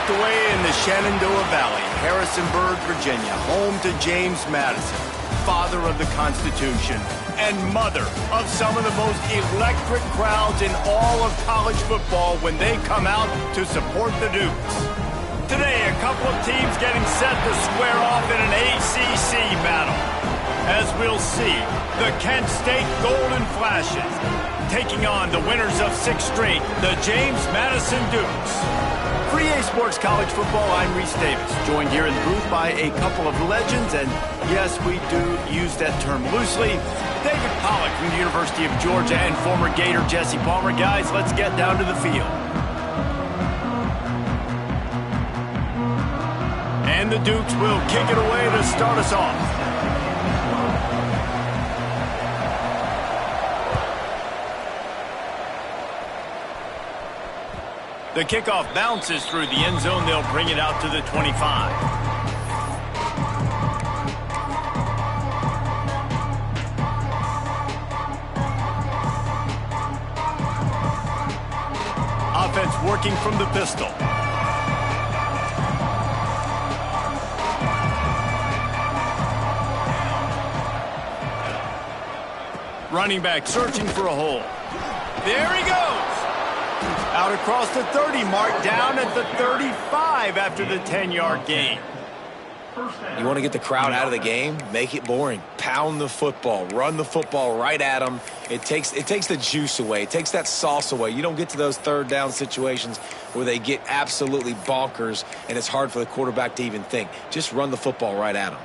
tucked away in the Shenandoah Valley, Harrisonburg, Virginia, home to James Madison, father of the Constitution and mother of some of the most electric crowds in all of college football when they come out to support the Dukes. Today, a couple of teams getting set to square off in an ACC battle. As we'll see, the Kent State Golden Flashes taking on the winners of 6 straight, the James Madison Dukes. For EA Sports College Football, I'm Reese Davis, joined here in the booth by a couple of legends, and yes, we do use that term loosely. David Pollack from the University of Georgia and former Gator Jesse Palmer. Guys, let's get down to the field. And the Dukes will kick it away to start us off. The kickoff bounces through the end zone. They'll bring it out to the 25. Offense working from the pistol. Running back searching for a hole. There he goes. Out across the 30 mark, down at the 35 after the 10-yard gain. You want to get the crowd out of the game? Make it boring. Pound the football. Run the football right at them. It takes the juice away. It takes that sauce away. You don't get to those third down situations where they get absolutely bonkers and it's hard for the quarterback to even think. Just run the football right at them.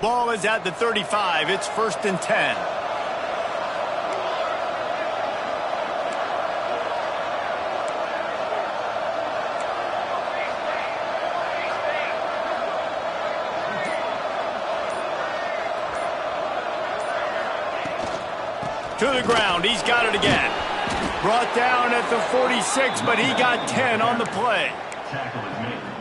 Ball is at the 35. It's 1st and 10. To the ground. He's got it again. Brought down at the 46, but he got 10 on the play.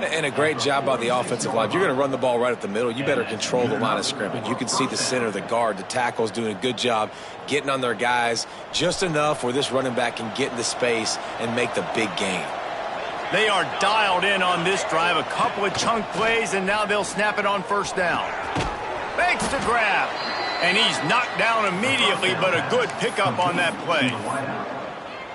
And a great job by the offensive line. If you're going to run the ball right at the middle, you better control the line of scrimmage. You can see the center, the guard, the tackle's doing a good job getting on their guys just enough where this running back can get into space and make the big gain. They are dialed in on this drive. A couple of chunk plays, and now they'll snap it on 1st down. Makes the grab. And he's knocked down immediately, but a good pickup on that play.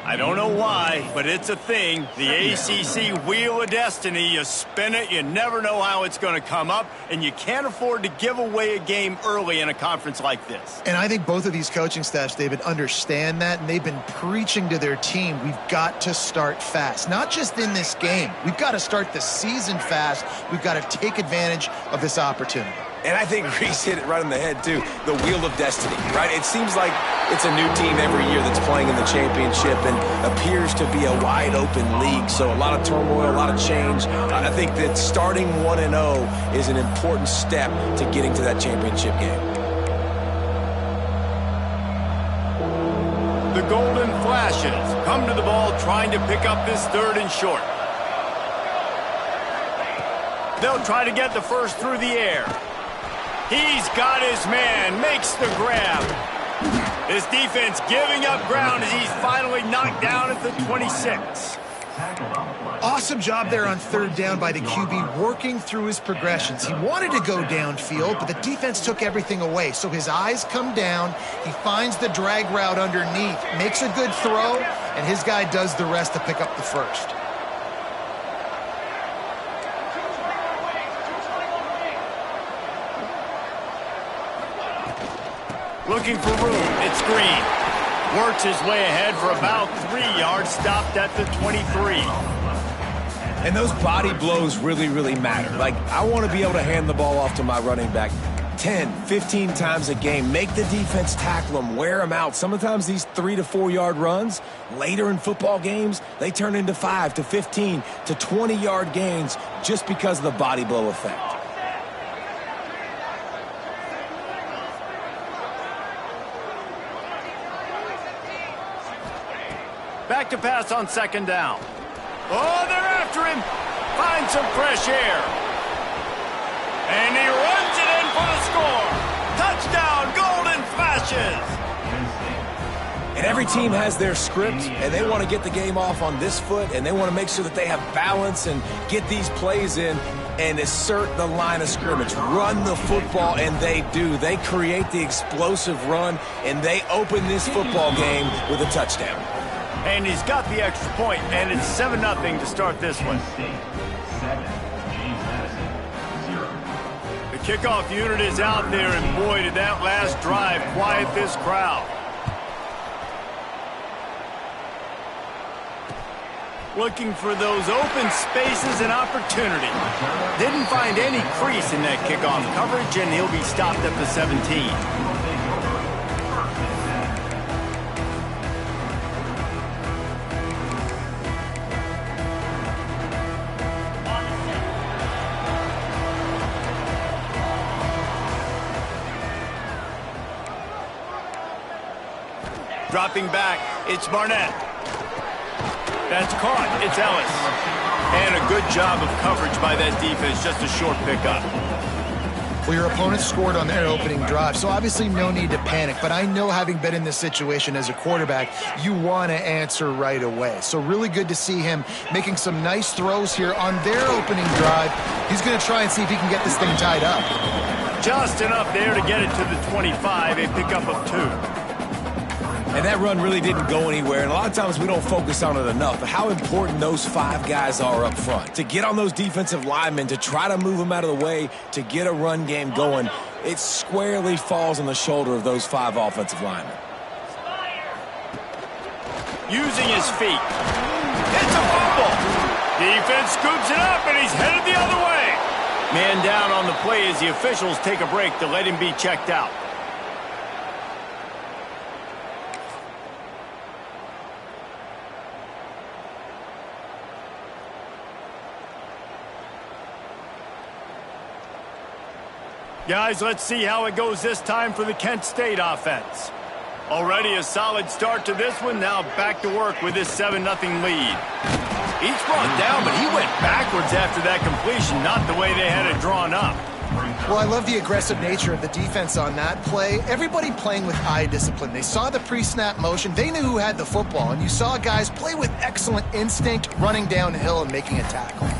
I don't know why, but it's a thing. The ACC Wheel of Destiny, you spin it, you never know how it's going to come up, and you can't afford to give away a game early in a conference like this. And I think both of these coaching staffs, David, understand that, and they've been preaching to their team, we've got to start fast. Not just in this game. We've got to start the season fast. We've got to take advantage of this opportunity. And I think Reese hit it right on the head, too. The Wheel of Destiny, right? It seems like it's a new team every year that's playing in the championship and appears to be a wide-open league. So a lot of turmoil, a lot of change. I think that starting 1-0 is an important step to getting to that championship game. The Golden Flashes come to the ball trying to pick up this 3rd and short. They'll try to get the first through the air. He's got his man, makes the grab. His defense giving up ground as he's finally knocked down at the 26. Awesome job there on 3rd down by the QB, working through his progressions. He wanted to go downfield, but the defense took everything away. So his eyes come down, he finds the drag route underneath, makes a good throw, and his guy does the rest to pick up the first. Looking for room. It's Green. Works his way ahead for about 3 yards. Stopped at the 23. And those body blows really, really matter. Like, I want to be able to hand the ball off to my running back 10, 15 times a game. Make the defense tackle them, wear them out. Sometimes these 3 to 4 yard runs, later in football games, they turn into 5 to 15 to 20 yard gains just because of the body blow effect. Back to pass on 2nd down. Oh, they're after him. Finds some fresh air. And he runs it in for the score. Touchdown, Golden Flashes. And And every team has their script, and they want to get the game off on this foot, and they want to make sure that they have balance and get these plays in and assert the line of scrimmage. Run the football, and they do. They create the explosive run, and they open this football game with a touchdown. And he's got the extra point, and it's 7-0 to start this one. The kickoff unit is out there, and boy, did that last drive quiet this crowd. Looking for those open spaces and opportunity. Didn't find any crease in that kickoff coverage, and he'll be stopped at the 17. Dropping back, it's Barnett. That's caught, it's Ellis. And a good job of coverage by that defense, just a short pickup. Well, your opponent scored on their opening drive, so obviously no need to panic. But I know, having been in this situation as a quarterback, you want to answer right away. So really good to see him making some nice throws here on their opening drive. He's going to try and see if he can get this thing tied up. Just enough there to get it to the 25, a pickup of 2. And that run really didn't go anywhere, and a lot of times we don't focus on it enough, but how important those 5 guys are up front. To get on those defensive linemen, to try to move them out of the way, to get a run game going, it squarely falls on the shoulder of those 5 offensive linemen. Using his feet. It's a fumble. Defense scoops it up, and he's headed the other way. Man down on the play as the officials take a break to let him be checked out. Guys, let's see how it goes this time for the Kent State offense. Already a solid start to this one. Now back to work with this 7-0 lead. Each brought down, but he went backwards after that completion, not the way they had it drawn up. Well, I love the aggressive nature of the defense on that play. Everybody playing with eye discipline. They saw the pre-snap motion. They knew who had the football, and you saw guys play with excellent instinct, running downhill and making a tackle.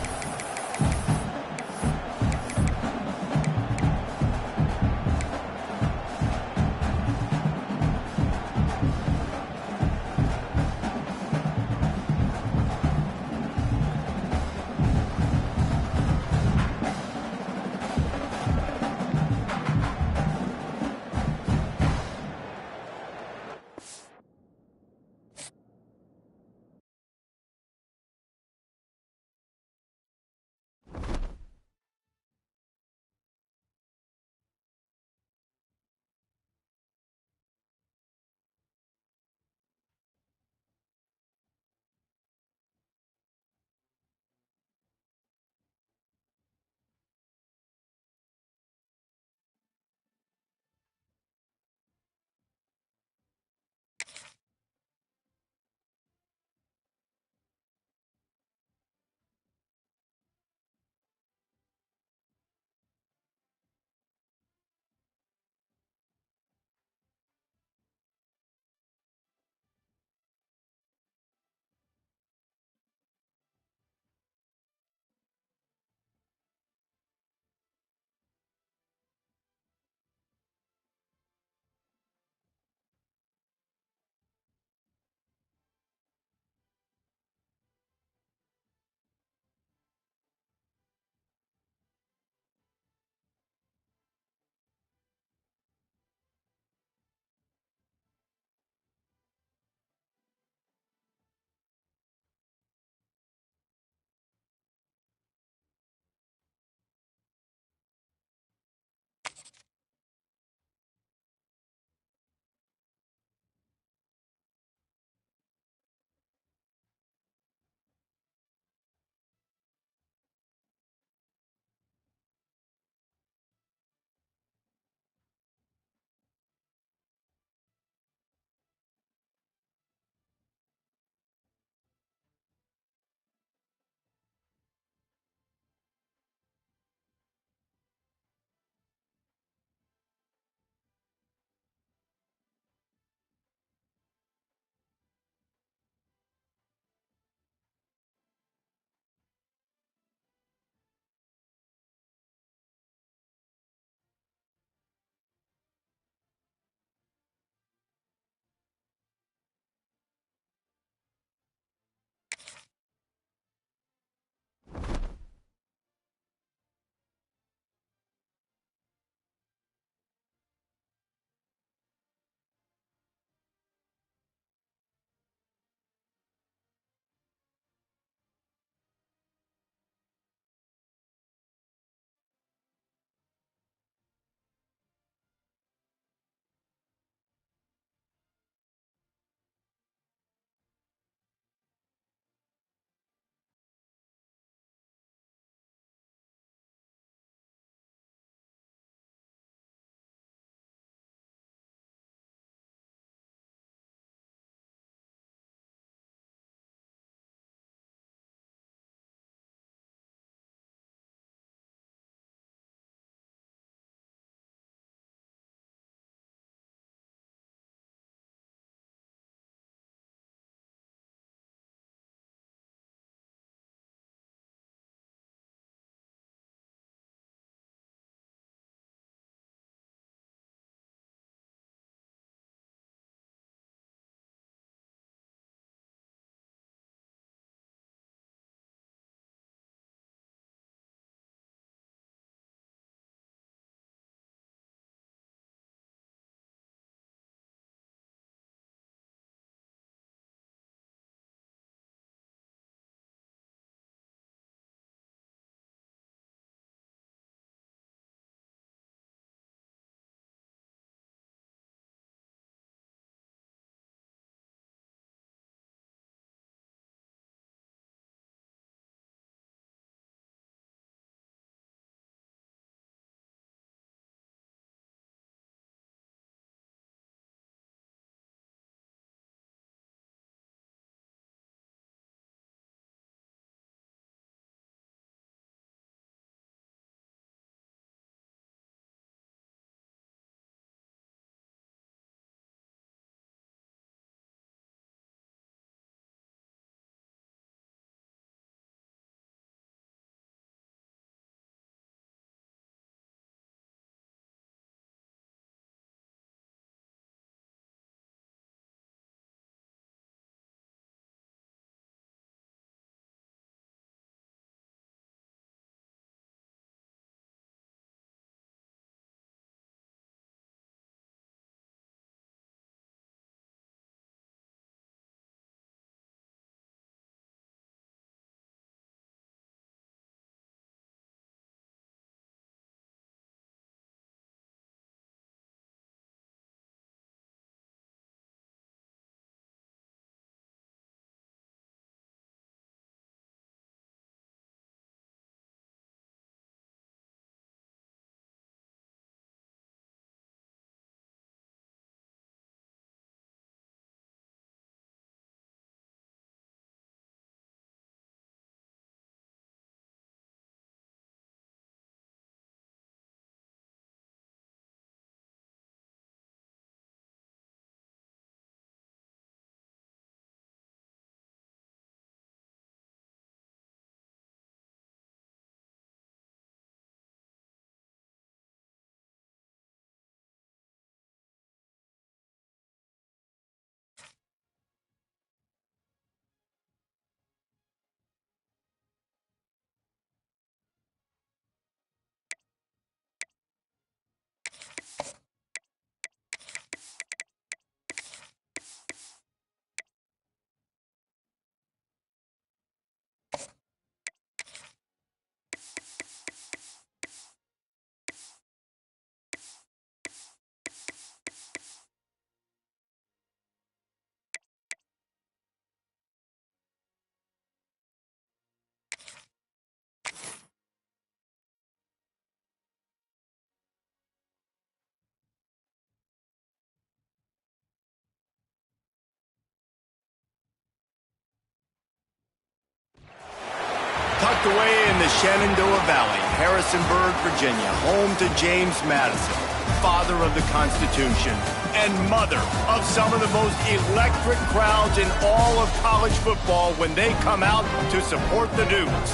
tucked away in the Shenandoah Valley, Harrisonburg, Virginia, home to James Madison, father of the Constitution and mother of some of the most electric crowds in all of college football when they come out to support the Dukes.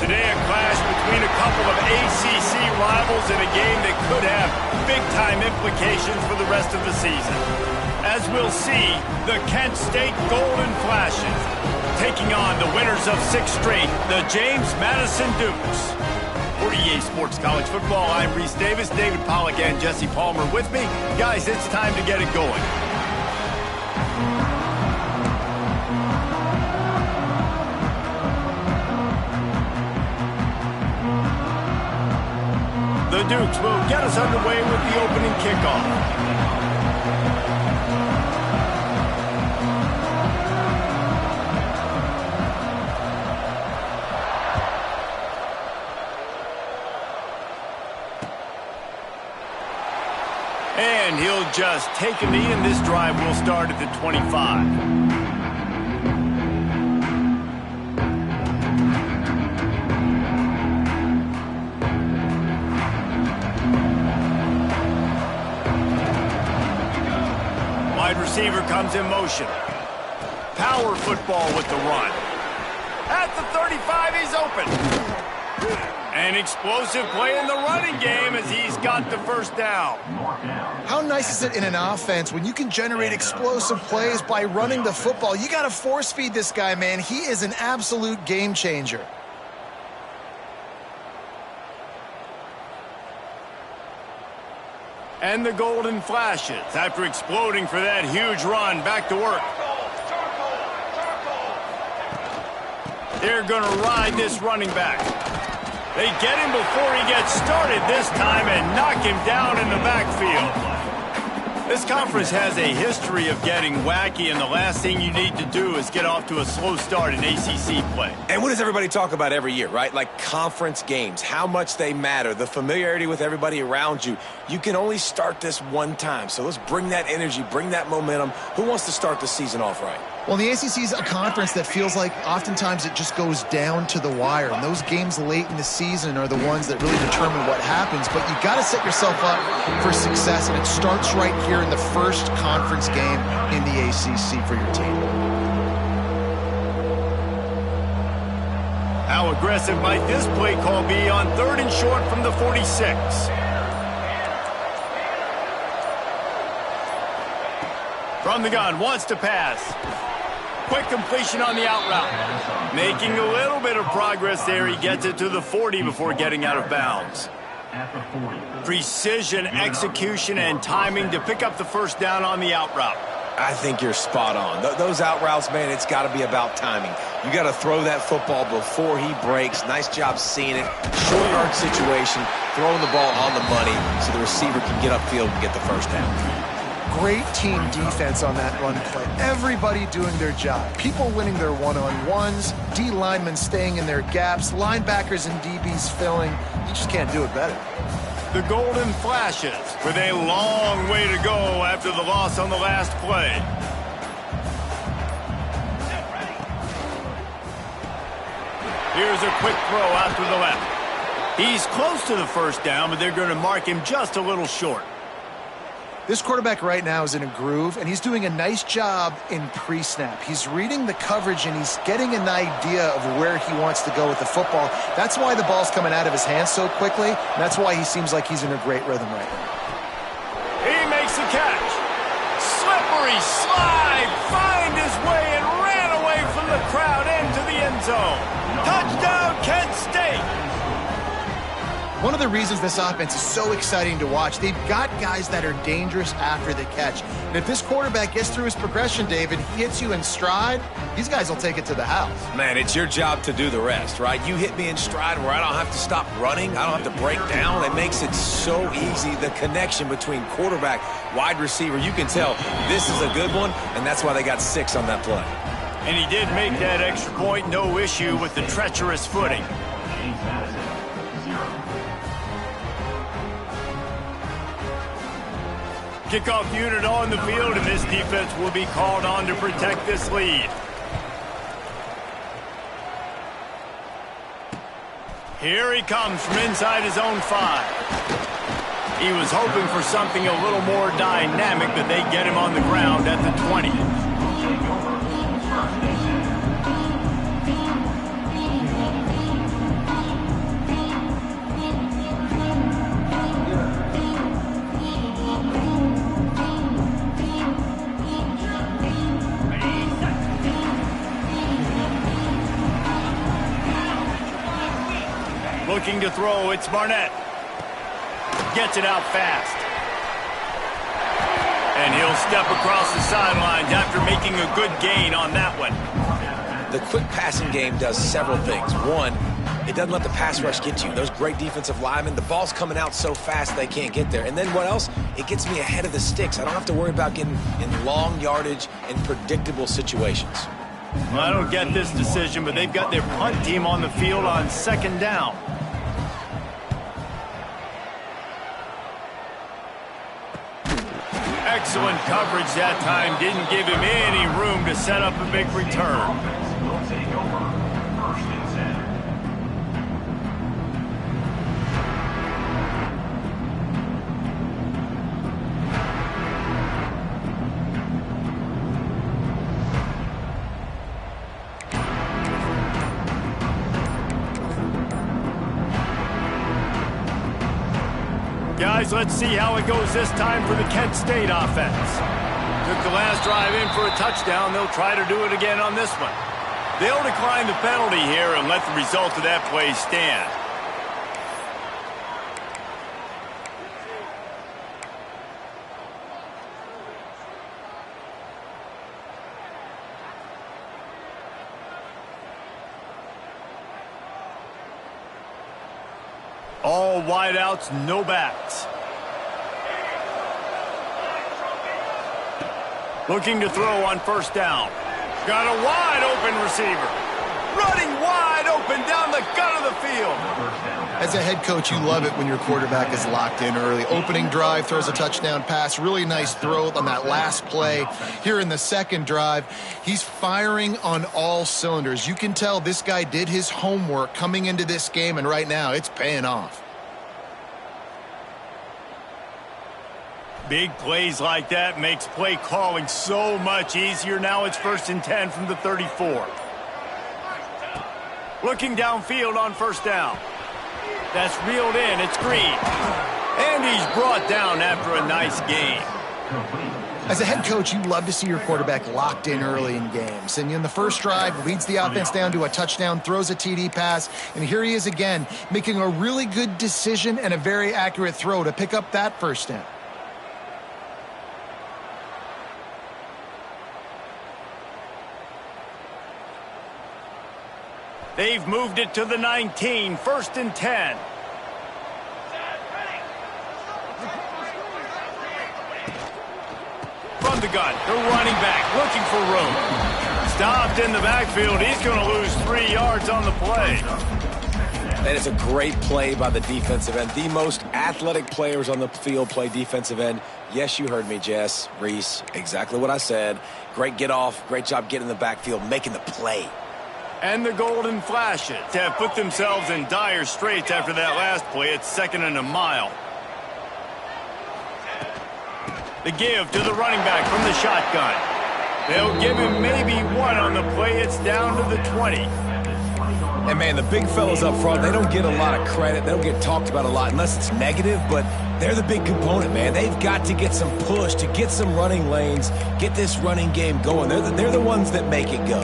Today, a clash between a couple of ACC rivals in a game that could have big-time implications for the rest of the season. As we'll see, the Kent State Golden Flashes taking on the winners of 6 straight, the James Madison Dukes. For EA Sports College Football, I'm Reese Davis, David Pollack, and Jesse Palmer with me. Guys, it's time to get it going. The Dukes will get us underway with the opening kickoff. And he'll just take a knee, and this drive will start at the 25. Wide receiver comes in motion. Power football with the run. At the 35, he's open. An explosive play in the running game as he's got the first down. How nice is it in an offense when you can generate explosive plays by running the football? You got to force feed this guy, man. He is an absolute game changer. And the Golden Flashes, after exploding for that huge run, back to work. They're going to ride this running back. They get him before he gets started this time and knock him down in the backfield. This conference has a history of getting wacky, and the last thing you need to do is get off to a slow start in ACC play. And what does everybody talk about every year, right? Like conference games, how much they matter, the familiarity with everybody around you. You can only start this one time, so let's bring that energy, bring that momentum. Who wants to start the season off right? Well, the ACC is a conference that feels like oftentimes it just goes down to the wire. And those games late in the season are the ones that really determine what happens. But you got to set yourself up for success, and it starts right here in the first conference game in the ACC for your team. How aggressive might this play call be on 3rd and short from the 46? From the gun, wants to pass. Quick completion on the out route. Making a little bit of progress there. He gets it to the 40 before getting out of bounds. Precision, execution, and timing to pick up the first down on the out route. I think you're spot on. Those out routes, man, it's got to be about timing. You got to throw that football before he breaks. Nice job seeing it. Short yard situation, throwing the ball on the money so the receiver can get upfield and get the first down. Great team defense on that run play. Everybody doing their job. People winning their one-on-ones, D linemen staying in their gaps, linebackers and DBs filling. You just can't do it better. The Golden Flashes with a long way to go after the loss on the last play. Here's a quick throw out to the left. He's close to the first down, but they're going to mark him just a little short. This quarterback right now is in a groove, and he's doing a nice job in pre-snap. He's reading the coverage, and he's getting an idea of where he wants to go with the football. That's why the ball's coming out of his hands so quickly, and that's why he seems like he's in a great rhythm right now. He makes the catch. Slippery slide, find his way, and ran away from the crowd into the end zone. Touchdown, Kent State. One of the reasons this offense is so exciting to watch, they've got guys that are dangerous after the catch. And if this quarterback gets through his progression, David, he hits you in stride, these guys will take it to the house. Man, it's your job to do the rest, right? You hit me in stride where I don't have to stop running. I don't have to break down. It makes it so easy. The connection between quarterback, wide receiver, you can tell this is a good one, and that's why they got 6 on that play. And he did make that extra point, no issue with the treacherous footing. Kickoff unit on the field, and this defense will be called on to protect this lead. Here he comes from inside his own 5. He was hoping for something a little more dynamic, but they get him on the ground at the 20. Looking to throw, it's Barnett. Gets it out fast. And he'll step across the sidelines after making a good gain on that one. The quick passing game does several things. One, it doesn't let the pass rush get to you. Those great defensive linemen, the ball's coming out so fast they can't get there. And then what else? It gets me ahead of the sticks. I don't have to worry about getting in long yardage and predictable situations. Well, I don't get this decision, but they've got their punt team on the field on 2nd down. Excellent coverage that time. Didn't give him any room to set up a big return. Guys, let's see how it goes this time for the Kent State offense. Took the last drive in for a touchdown. They'll try to do it again on this one. They'll decline the penalty here and let the result of that play stand. All wideouts, no backs. Looking to throw on 1st down. Got a wide open receiver. Running wide open down the gut of the field. As a head coach, you love it when your quarterback is locked in early. Opening drive, throws a touchdown pass. Really nice throw on that last play. Here in the 2nd drive, he's firing on all cylinders. You can tell this guy did his homework coming into this game, and right now it's paying off. Big plays like that makes play calling so much easier. Now it's 1st and 10 from the 34. Looking downfield on 1st down. That's reeled in. It's Green. And he's brought down after a nice gain. As a head coach, you love to see your quarterback locked in early in games. And in the 1st drive, leads the offense down to a touchdown, throws a TD pass, and here he is again, making a really good decision and a very accurate throw to pick up that 1st down. They've moved it to the 19, 1st and 10. From the gun, the running back looking for room. Stopped in the backfield. He's going to lose 3 yards on the play. That is a great play by the defensive end. The most athletic players on the field play defensive end. Yes, you heard me, Jess, Reese. Exactly what I said. Great get off. Great job getting in the backfield, making the play. And the Golden Flashes have put themselves in dire straits after that last play. It's 2nd and a mile. The give to the running back from the shotgun. They'll give him maybe 1 on the play. It's down to the 20. And, man, the big fellas up front, they don't get a lot of credit. They don't get talked about a lot unless it's negative, but they're the big component, man. They've got to get some push, to get some running lanes, get this running game going. They're the ones that make it go.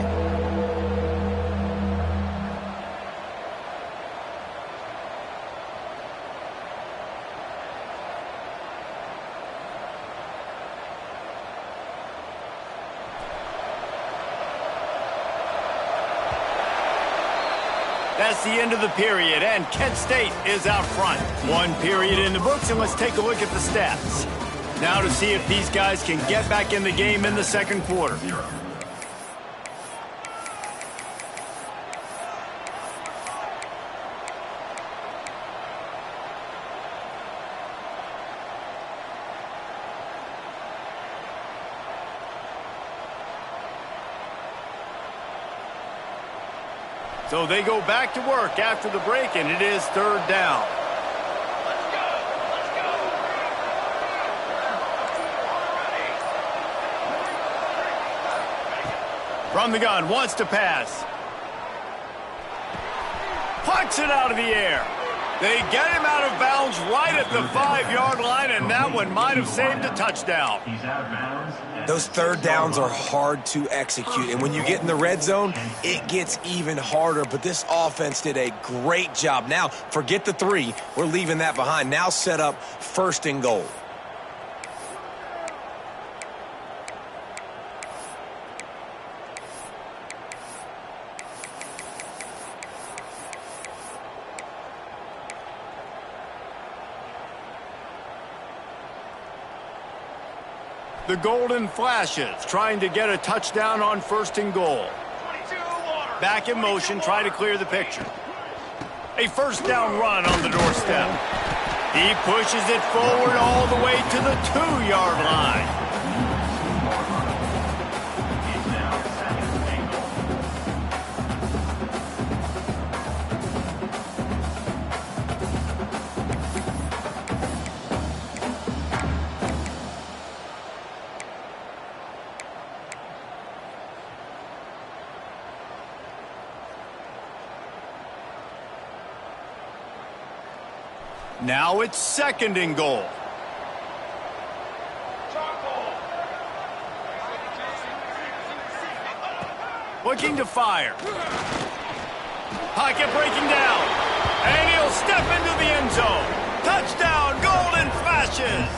That's the end of the period, and Kent State is out front. 1 period in the books, and let's take a look at the stats. Now to see if these guys can get back in the game in the 2nd quarter. So they go back to work after the break, and it is third down. From the gun, wants to pass. Pucks it out of the air. They get him out of bounds right at the 5-yard line, and that one might have saved a touchdown. Those third downs are hard to execute, and when you get in the red zone, it gets even harder. But this offense did a great job. Now, forget the 3. We're leaving that behind. Now set up first and goal. The Golden Flashes trying to get a touchdown on first and goal. Back in motion, try to clear the picture. A first down run on the doorstep. He pushes it forward all the way to the 2-yard line. Now it's second and goal. Looking to fire. Pocket breaking down. And he'll step into the end zone. Touchdown, Golden Flashes.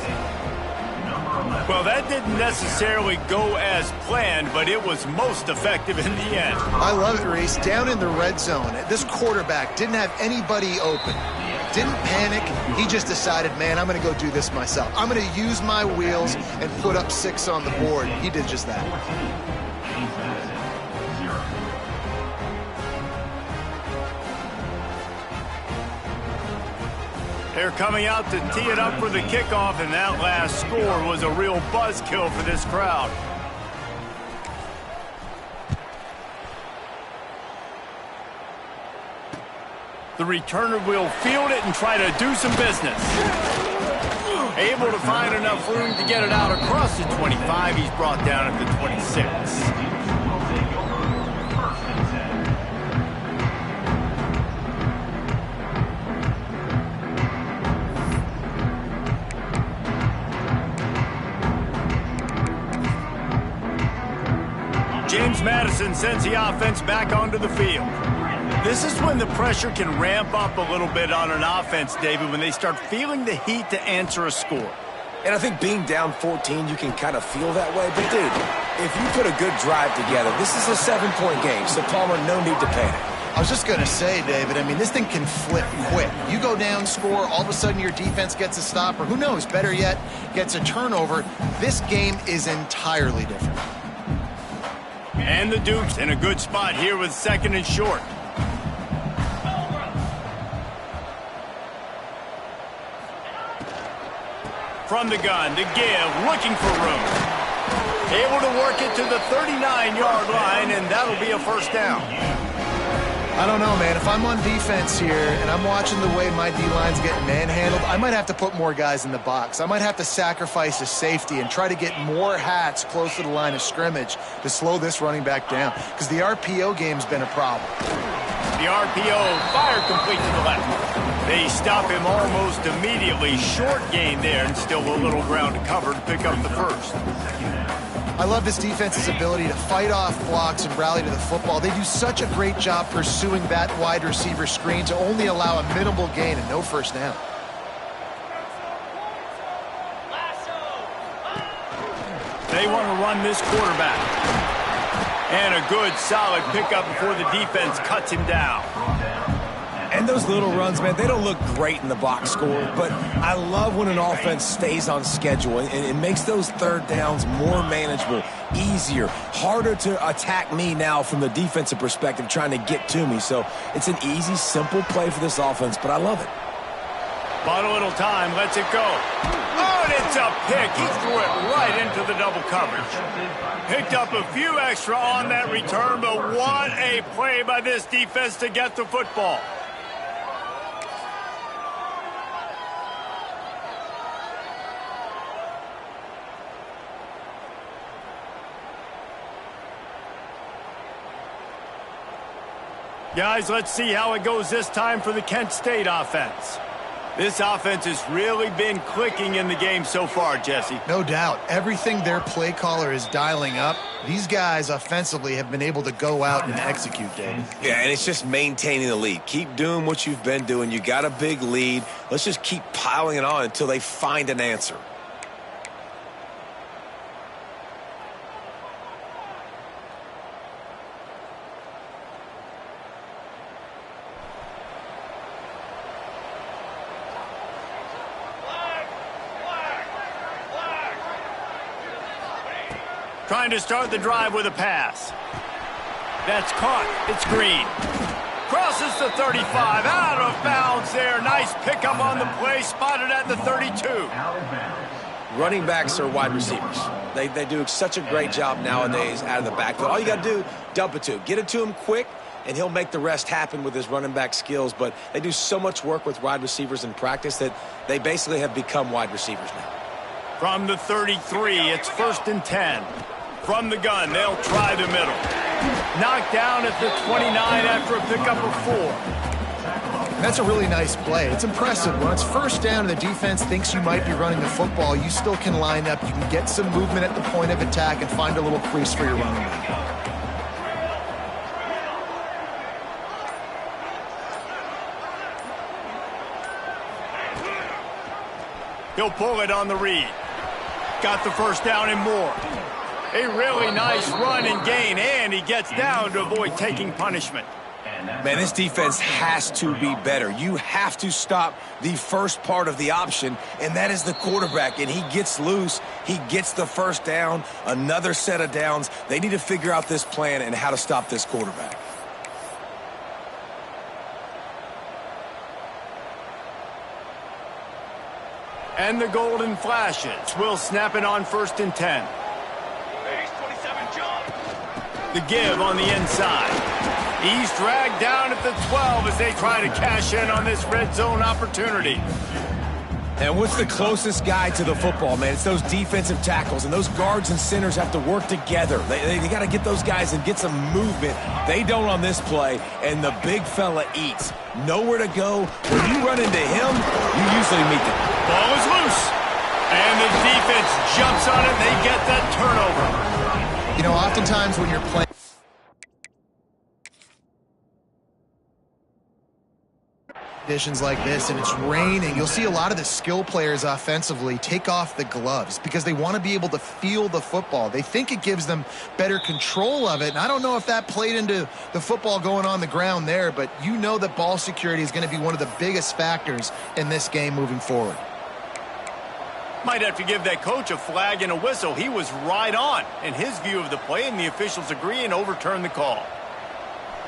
Well, that didn't necessarily go as planned, but it was most effective in the end. I love it, Reese. Down in the red zone, this quarterback didn't have anybody open. Didn't panic. He just decided, man, I'm going to go do this myself. I'm going to use my wheels and put up 6 on the board. He did just that. They're coming out to tee it up for the kickoff, and that last score was a real buzzkill for this crowd. The returner will field it and try to do some business. Able to find enough room to get it out across the 25. He's brought down at the 26. James Madison sends the offense back onto the field. This is when the pressure can ramp up a little bit on an offense, David, when they start feeling the heat to answer a score. And I think being down 14, you can kind of feel that way. But, dude, if you put a good drive together, this is a 7-point game, so Palmer, no need to panic. I was just going to say, David, I mean, this thing can flip quick. You go down, score, all of a sudden your defense gets a stop, or who knows, better yet, gets a turnover. This game is entirely different. And the Dukes in a good spot here with second and short. From the gun, to give, looking for room. Able to work it to the 39-yard line, and that'll be a first down. I don't know, man. If I'm on defense here and I'm watching the way my D-line's getting manhandled, I might have to put more guys in the box. I might have to sacrifice a safety and try to get more hats close to the line of scrimmage to slow this running back down, because the RPO game's been a problem. The RPO fired complete to the left. They stop him almost immediately. Short gain there, and still a little ground to cover to pick up the first. I love this defense's ability to fight off blocks and rally to the football. They do such a great job pursuing that wide receiver screen to only allow a minimal gain and no first down. They want to run this quarterback. And a good, solid pickup before the defense cuts him down. And those little runs, man, they don't look great in the box score, but I love when an offense stays on schedule, and it makes those third downs more manageable, easier, harder to attack me now from the defensive perspective trying to get to me. So it's an easy, simple play for this offense, but I love it. Bought a little time, lets it go. Oh, and it's a pick. He threw it right into the double coverage. Picked up a few extra on that return, but what a play by this defense to get the football. Guys, let's see how it goes this time for the Kent State offense. This offense has really been clicking in the game so far, Jesse. No doubt. Everything their play caller is dialing up, these guys offensively have been able to go out and execute, Dave. Yeah, and it's just maintaining the lead. Keep doing what you've been doing. You got a big lead. Let's just keep piling it on until they find an answer. Trying to start the drive with a pass. That's caught. It's Green. Crosses the 35. Out of bounds there. Nice pickup on the play. Spotted at the 32. Running backs are wide receivers. They do such a great job nowadays out of the backfield. All you got to do, dump it to him. Get it to him quick, and he'll make the rest happen with his running back skills. But they do so much work with wide receivers in practice that they basically have become wide receivers now. From the 33, it's 1st and 10. From the gun, they'll try the middle. Knocked down at the 29 after a pickup of 4. And that's a really nice play. It's impressive. When it's 1st down and the defense thinks you might be running the football, you still can line up. You can get some movement at the point of attack and find a little crease for your running back. He'll pull it on the read. Got the 1st down and more. A really nice run and gain, and he gets down to avoid taking punishment. Man, this defense has to be better. You have to stop the first part of the option, and that is the quarterback. And he gets loose. He gets the 1st down, another set of downs. They need to figure out this plan and how to stop this quarterback. And the golden flashes will snap it on 1st and 10. The give on the inside. He's dragged down at the 12 as they try to cash in on this red zone opportunity. And what's the closest guy to the football, man? It's those defensive tackles, and those guards and centers have to work together. They got to get those guys and get some movement. They don't on this play, and the big fella eats. Nowhere to go. When you run into him, you usually meet them. Ball is loose. And the defense jumps on it. They get that turnover. You know, oftentimes when you're playing conditions like this and it's raining, you'll see a lot of the skill players offensively take off the gloves because they want to be able to feel the football. They think it gives them better control of it, and I don't know if that played into the football going on the ground there, but you know that ball security is going to be one of the biggest factors in this game moving forward. Might have to give that coach a flag and a whistle. He was right on in his view of the play, and the officials agree and overturn the call.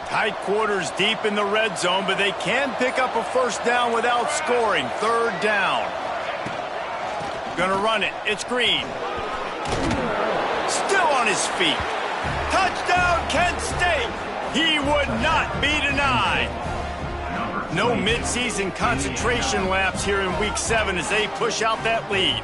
Tight quarters deep in the red zone, but they can pick up a 1st down without scoring. 3rd down. Gonna run it. It's Green. Still on his feet. Touchdown, Kent State. He would not be denied. No midseason concentration laps here in Week 7 as they push out that lead.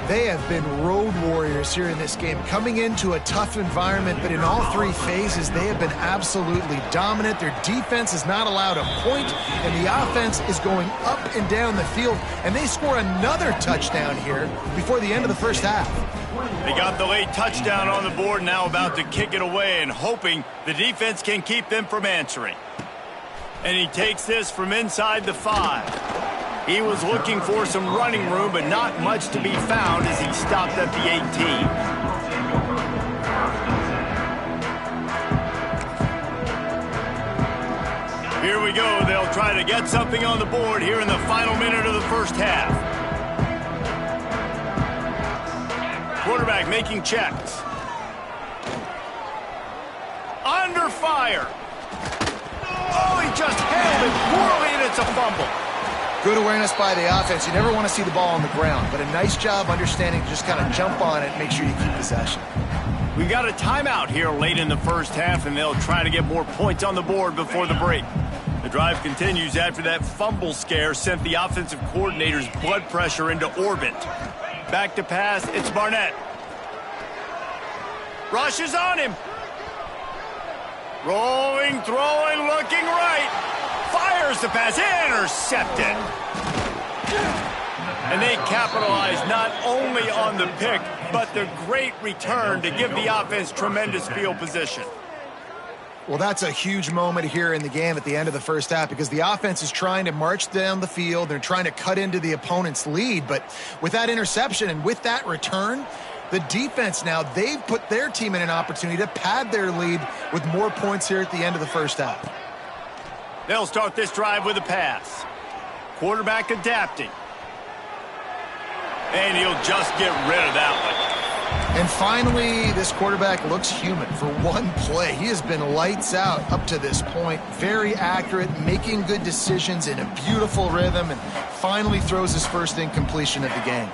They have been road warriors here in this game, coming into a tough environment, but in all 3 phases, they have been absolutely dominant. Their defense is not allowed a point, and the offense is going up and down the field, and they score another touchdown here before the end of the 1st half. They got the late touchdown on the board, now about to kick it away and hoping the defense can keep them from answering. And he takes this from inside the 5. He was looking for some running room, but not much to be found as he stopped at the 18. Here we go. They'll try to get something on the board here in the final minute of the 1st half. Quarterback making checks. Under fire. Oh, he just handled it poorly, and it's a fumble. Good awareness by the offense. You never want to see the ball on the ground, but a nice job understanding to just kind of jump on it and make sure you keep possession. We got a timeout here late in the first half, and they'll try to get more points on the board before the break. The drive continues after that fumble scare sent the offensive coordinator's blood pressure into orbit. Back to pass, it's Barnett. Rush is on him. Rolling, throwing, looking right. Fires the pass, intercepted. And they capitalize not only on the pick, but the great return to give the offense tremendous field position. Well, that's a huge moment here in the game at the end of the first half because the offense is trying to march down the field. They're trying to cut into the opponent's lead. But with that interception and with that return, the defense now, they've put their team in an opportunity to pad their lead with more points here at the end of the first half. They'll start this drive with a pass. Quarterback adapting. And he'll just get rid of that one. And finally, this quarterback looks human for one play. He has been lights out up to this point. Very accurate, making good decisions in a beautiful rhythm, and finally throws his first incompletion of the game.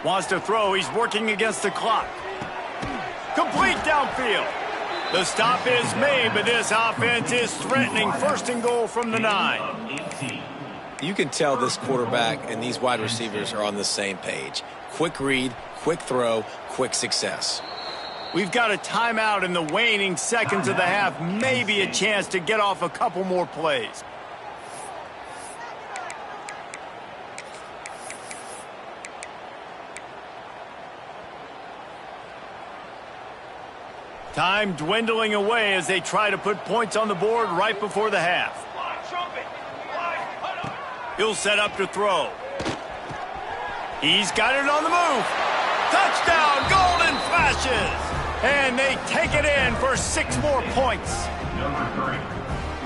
Wants to throw. He's working against the clock. Complete downfield. The stop is made, but this offense is threatening first and goal from the 9. You can tell this quarterback and these wide receivers are on the same page. Quick read, quick throw, quick success. We've got a timeout in the waning seconds of the half. Maybe a chance to get off a couple more plays. Time dwindling away as they try to put points on the board right before the half. He'll set up to throw. He's got it on the move. Touchdown, golden flashes. And they take it in for 6 more points.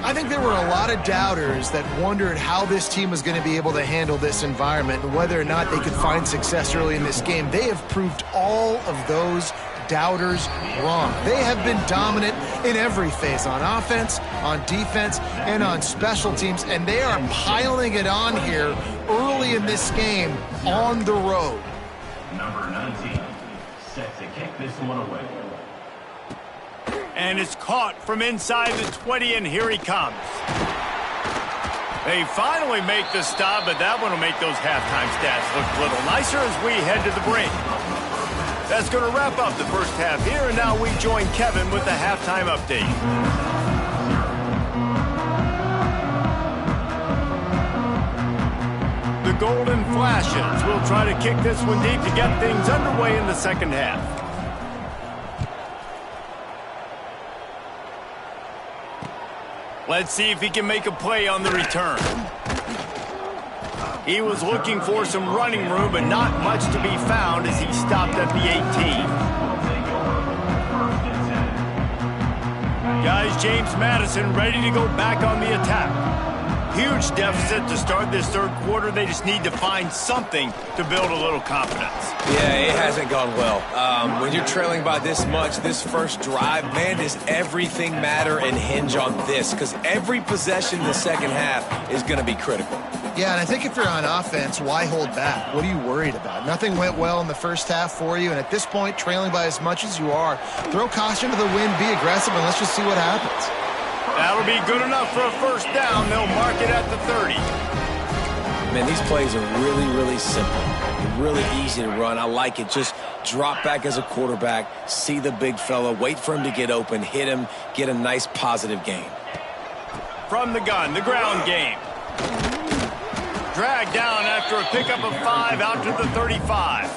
I think there were a lot of doubters that wondered how this team was going to be able to handle this environment and whether or not they could find success early in this game. They have proved all of those doubters wrong. They have been dominant in every phase, on offense, on defense, and on special teams, and they are piling it on here early in this game on the road. Number 19, set to kick this one away. And it's caught from inside the 20, and here he comes. They finally make the stop, but that one will make those halftime stats look a little nicer as we head to the break. That's going to wrap up the first half here, and now we join Kevin with the halftime update. The Golden Flashes will try to kick this one deep to get things underway in the second half. Let's see if he can make a play on the return. He was looking for some running room, but not much to be found as he stopped at the 18. Guys, James Madison ready to go back on the attack. Huge deficit to start this third quarter. They just need to find something to build a little confidence. Yeah, it hasn't gone well. When you're trailing by this much, this first drive, man, does everything matter and hinge on this? Because every possession in the second half is going to be critical. Yeah, and I think if you're on offense, why hold back? What are you worried about? Nothing went well in the first half for you, and at this point, trailing by as much as you are, throw caution to the wind, be aggressive, and let's just see what happens. That'll be good enough for a first down. They'll mark it at the 30. Man, these plays are really, really simple. They're really easy to run. I like it. Just drop back as a quarterback, see the big fella, wait for him to get open, hit him, get a nice positive gain. From the gun, the ground game. Dragged down after a pickup of 5 out to the 35.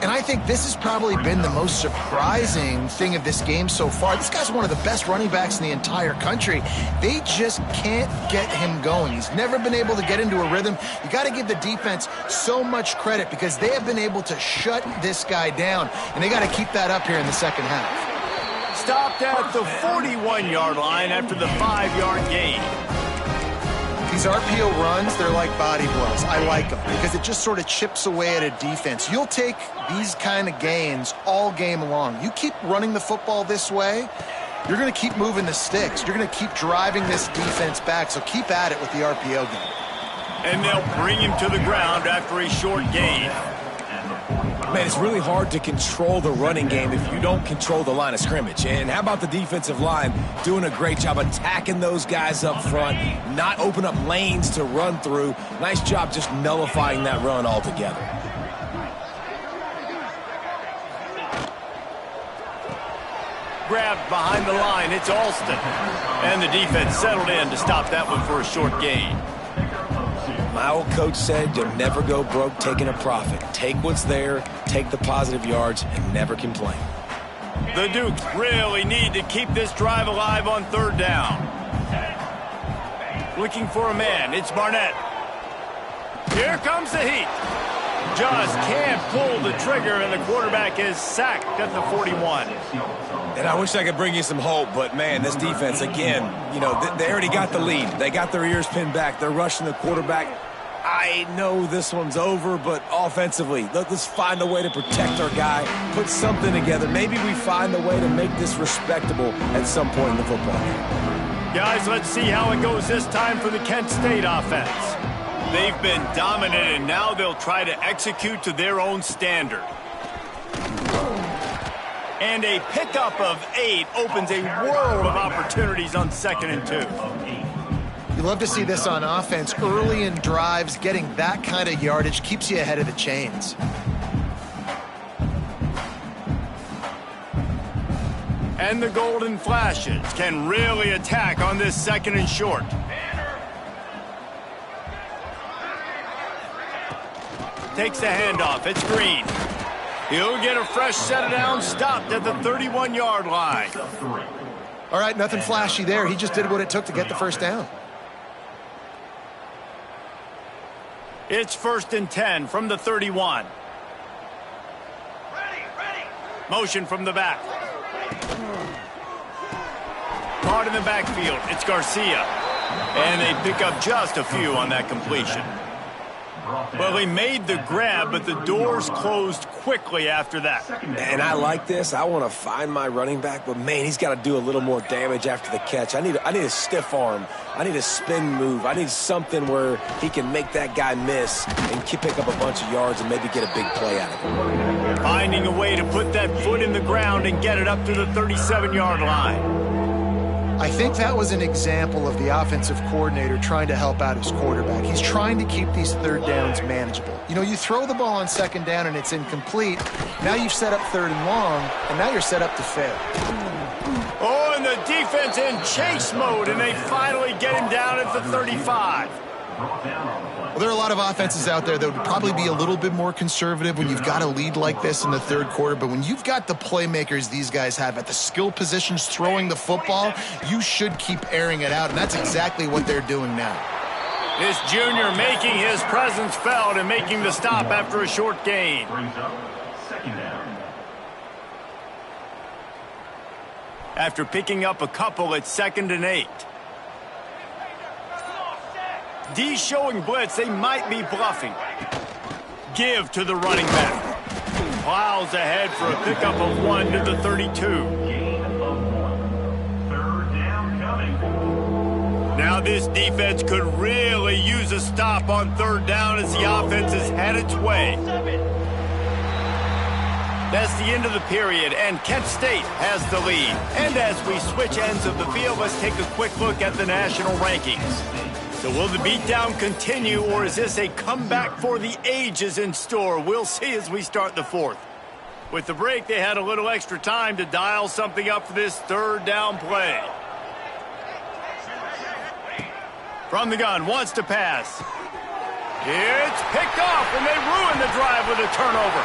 And I think this has probably been the most surprising thing of this game so far. This guy's one of the best running backs in the entire country. They just can't get him going. He's never been able to get into a rhythm. You got to give the defense so much credit because they have been able to shut this guy down, and they got to keep that up here in the second half. Stopped at the 41-yard line after the 5-yard gain. He's These RPO runs, they're like body blows. I like them because it just sort of chips away at a defense. You'll take these kind of gains all game long. You keep running the football this way, you're going to keep moving the sticks. You're going to keep driving this defense back, so keep at it with the RPO game. And they'll bring him to the ground after a short gain. Man, it's really hard to control the running game if you don't control the line of scrimmage. And how about the defensive line doing a great job attacking those guys up front, not open up lanes to run through. Nice job just nullifying that run altogether. Grabbed behind the line, it's Alston. And the defense settled in to stop that one for a short gain. My old coach said you'll never go broke taking a profit. Take what's there, take the positive yards, and never complain. The Dukes really need to keep this drive alive on third down. Looking for a man, it's Barnett. Here comes the heat. Just can't pull the trigger, and the quarterback is sacked at the 41. And I wish I could bring you some hope, but, man, this defense, again, you know, they already got the lead. They got their ears pinned back. They're rushing the quarterback. I know this one's over, but offensively, let's find a way to protect our guy, put something together. Maybe we find a way to make this respectable at some point in the football game. Guys, let's see how it goes this time for the Kent State offense. They've been dominant, and now they'll try to execute to their own standard. And a pickup of 8 opens a world of opportunities on 2nd and 2. You love to see this on offense. Early in drives, getting that kind of yardage keeps you ahead of the chains. And the Golden Flashes can really attack on this 2nd and short. Takes the handoff. It's Green. He'll get a fresh set of downs, stopped at the 31-yard line. All right, nothing flashy there. He just did what it took to get the first down. It's 1st and 10 from the 31. Motion from the back. Caught in the backfield. It's Garcia. And they pick up just a few on that completion. Well, he made the grab, but the doors closed quickly after that. And I like this. I want to find my running back, but, man, he's got to do a little more damage after the catch. I need a stiff arm. I need a spin move. I need something where he can make that guy miss and pick up a bunch of yards and maybe get a big play out of it. Finding a way to put that foot in the ground and get it up to the 37-yard line. I think that was an example of the offensive coordinator trying to help out his quarterback. He's trying to keep these third downs manageable. You know, you throw the ball on 2nd down and it's incomplete. Now you've set up 3rd and long, and now you're set up to fail. Oh, and the defense in chase mode, and they finally get him down at the 35. Well, there are a lot of offenses out there that would probably be a little bit more conservative when you've got a lead like this in the 3rd quarter, but when you've got the playmakers these guys have at the skill positions throwing the football, you should keep airing it out, and that's exactly what they're doing now. This junior making his presence felt and making the stop after a short gain. After picking up a couple at 2nd and 8. D showing blitz, they might be bluffing. Give to the running back. Plows ahead for a pickup of 1 to the 32. Now this defense could really use a stop on 3rd down as the offense has had its way. That's the end of the period, and Kent State has the lead. And as we switch ends of the field, let's take a quick look at the national rankings. So will the beatdown continue, or is this a comeback for the ages in store? We'll see as we start the 4th. With the break, they had a little extra time to dial something up for this 3rd down play. From the gun, wants to pass. It's picked off, and they ruin the drive with a turnover.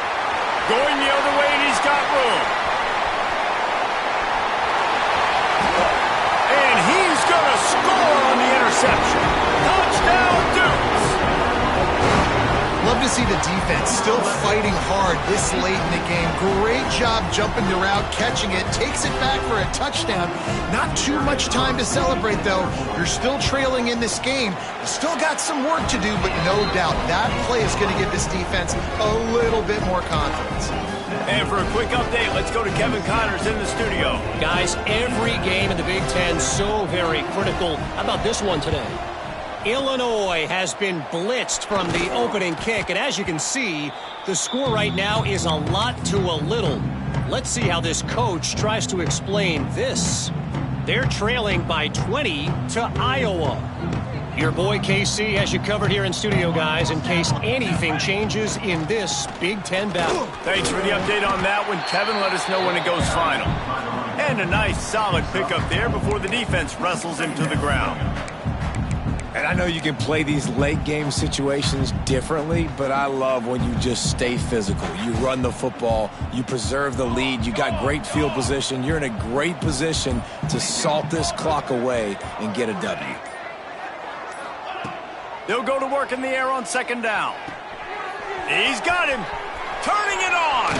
Going the other way, and he's got room. And he's going to score on the interception. Touchdown, Dukes! Love to to see the defense still fighting hard this late in the game. Great job jumping the route, catching it, takes it back for a touchdown. Not too much time to celebrate, though. You're still trailing in this game. You still got some work to do, but no doubt that play is going to give this defense a little bit more confidence. And for a quick update, let's go to Kevin Connors in the studio. Guys, every game in the Big Ten so very critical. How about this one today? Illinois has been blitzed from the opening kick, and as you can see, the score right now is a lot to a little. Let's see how this coach tries to explain this. They're trailing by 20 to Iowa. Your boy KC has you covered here in studio, guys, in case anything changes in this Big Ten battle. Thanks for the update on that one, Kevin. Let us know when it goes final. And a nice, solid pickup there before the defense wrestles him to the ground. And I know you can play these late game situations differently, but I love when you just stay physical. You run the football, you preserve the lead, you got great field position, you're in a great position to salt this clock away and get a W. They'll go to work in the air on second down. He's got him. Turning it on.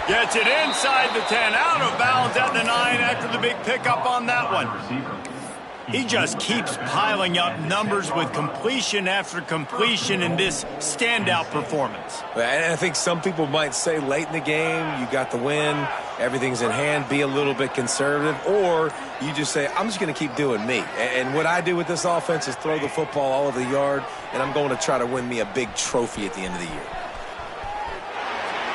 Gets it inside the 10, out of bounds at the 9 after the big pickup on that one. He just keeps piling up numbers with completion after completion in this standout performance. And I think some people might say late in the game, you got the win, everything's in hand, be a little bit conservative, or you just say, I'm just going to keep doing me. And what I do with this offense is throw the football all over the yard, and I'm going to try to win me a big trophy at the end of the year.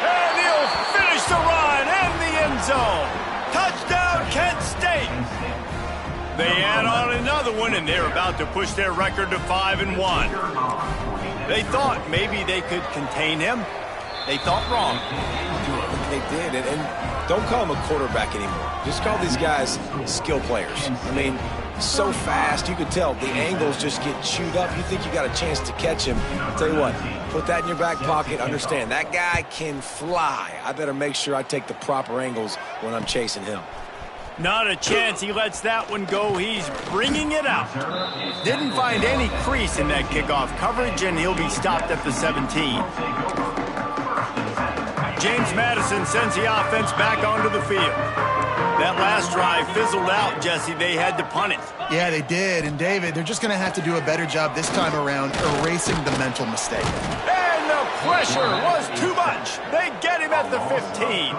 And he'll finish the run in the end zone. Touchdown, Kent State. They add on another one, and they're about to push their record to 5-1. They thought maybe they could contain him. They thought wrong. They did, and don't call him a quarterback anymore. Just call these guys skill players. I mean, so fast, you could tell the angles just get chewed up. You think you got a chance to catch him. I'll tell you what, put that in your back pocket. Understand, that guy can fly. I better make sure I take the proper angles when I'm chasing him. Not a chance he lets that one go. He's bringing it out. Didn't find any crease in that kickoff coverage, and he'll be stopped at the 17. James Madison sends the offense back onto the field. That last drive fizzled out, Jesse. They had to punt it. Yeah, they did. And, David, they're just going to have to do a better job this time around erasing the mental mistake. And the pressure was too much. They get him at the 15.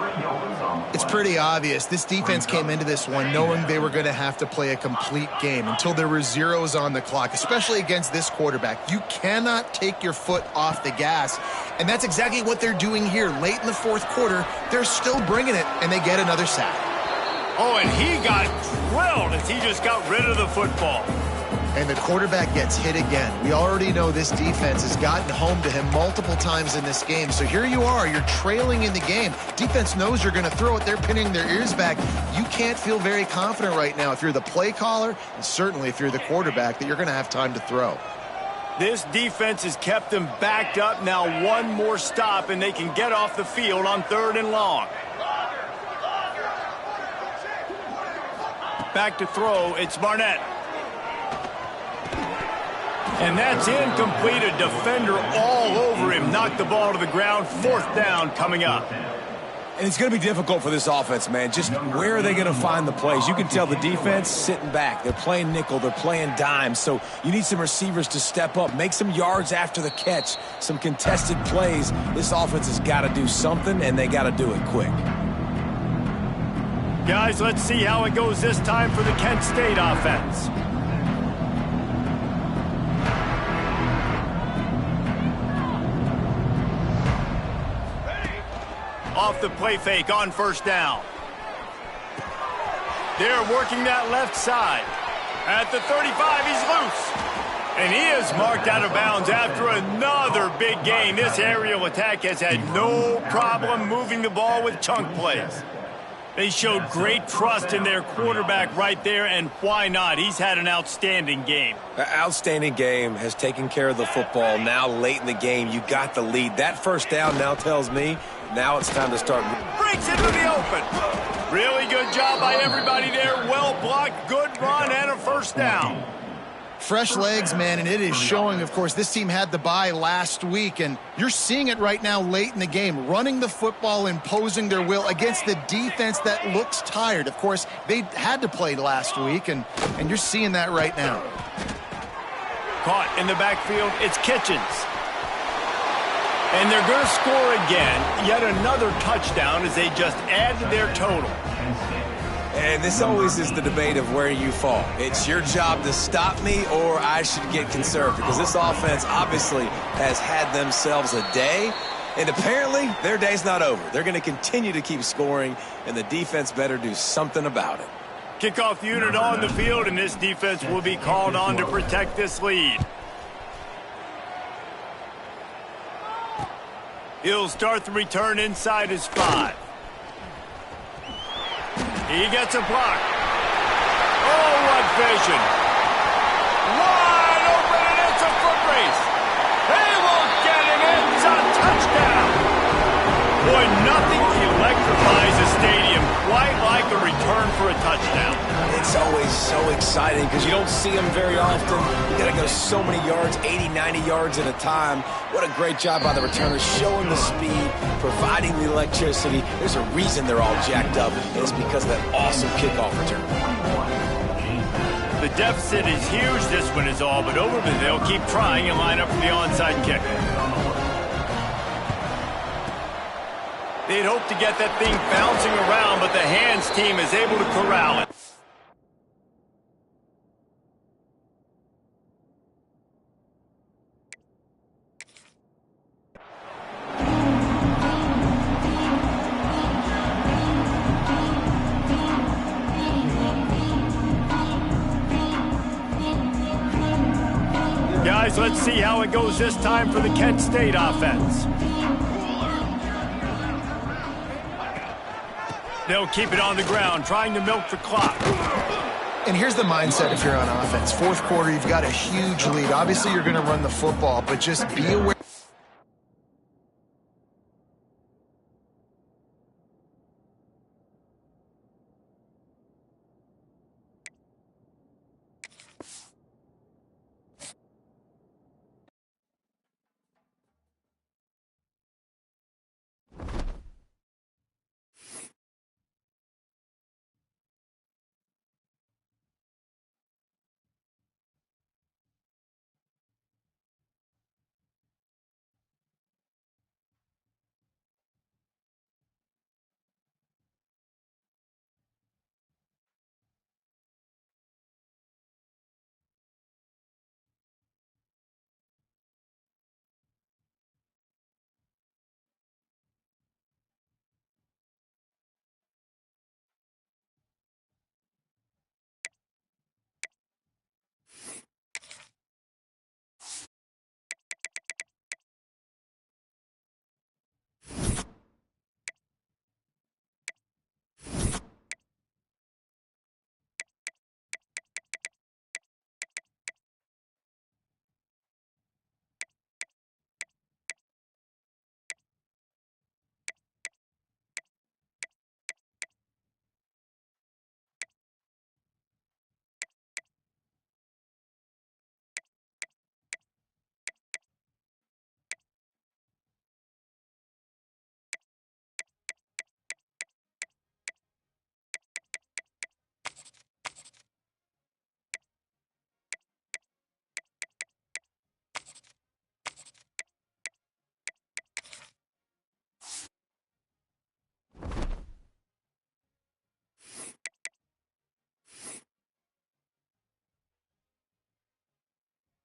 It's pretty obvious. This defense came into this one knowing they were going to have to play a complete game until there were zeros on the clock, especially against this quarterback. You cannot take your foot off the gas, and that's exactly what they're doing here. Late in the fourth quarter, they're still bringing it, and they get another sack. Oh, and he got drilled as he just got rid of the football. And the quarterback gets hit again. We already know this defense has gotten home to him multiple times in this game. So here you are, you're trailing in the game. Defense knows you're going to throw it. They're pinning their ears back. You can't feel very confident right now if you're the play caller, and certainly if you're the quarterback, that you're going to have time to throw. This defense has kept them backed up. Now one more stop, and they can get off the field on 3rd and long. Back to throw, it's Barnett. And that's incomplete. A defender all over him. Knocked the ball to the ground. 4th down coming up. And it's going to be difficult for this offense, man. Just where are they going to find the plays? You can tell the defense sitting back. They're playing nickel. They're playing dime. So you need some receivers to step up, make some yards after the catch, some contested plays. This offense has got to do something, and they got to do it quick. Guys, let's see how it goes this time for the Kent State offense. Off the play fake on 1st down. They're working that left side. At the 35, he's loose. And he is marked out of bounds after another big gain. This aerial attack has had no problem moving the ball with chunk plays. They showed great trust in their quarterback right there, and why not? He's had an outstanding game. An outstanding game, has taken care of the football. Now late in the game, you got the lead. That 1st down now tells me now it's time to start. Breaks into the open. Really good job by everybody there. Well blocked, good run, and a 1st down. Fresh legs, man, and it is showing. Of course, this team had the bye last week, and you're seeing it right now late in the game, running the football, imposing their will against the defense that looks tired. Of course, they had to play last week, and you're seeing that right now. Caught in the backfield, it's Kitchens. And they're going to score again, yet another touchdown as they just add to their total. And this always is the debate of where you fall. It's your job to stop me, or I should get conservative, because this offense obviously has had themselves a day, and apparently their day's not over. They're going to continue to keep scoring, and the defense better do something about it. Kickoff unit on the field, and this defense will be called on to protect this lead. He'll start the return inside his 5. He gets a block. Oh, what vision. Wide open, and it's a foot race. He won't get it. It's a touchdown. Boy, nothing electrifies a stadium quite like a return for a touchdown. It's always so exciting because you don't see them very often. You got to go so many yards, 80, 90 yards at a time. What a great job by the returners, showing the speed, providing the electricity. There's a reason they're all jacked up, and it's because of that awesome kickoff return. The deficit is huge. This one is all but over, but they'll keep trying and line up for the onside kick. They'd hope to get that thing bouncing around, but the hands team is able to corral it. Guys, let's see how it goes this time for the Kent State offense. They'll keep it on the ground, trying to milk the clock. And here's the mindset if you're on offense. Fourth quarter, you've got a huge lead. Obviously, you're going to run the football, but just be aware.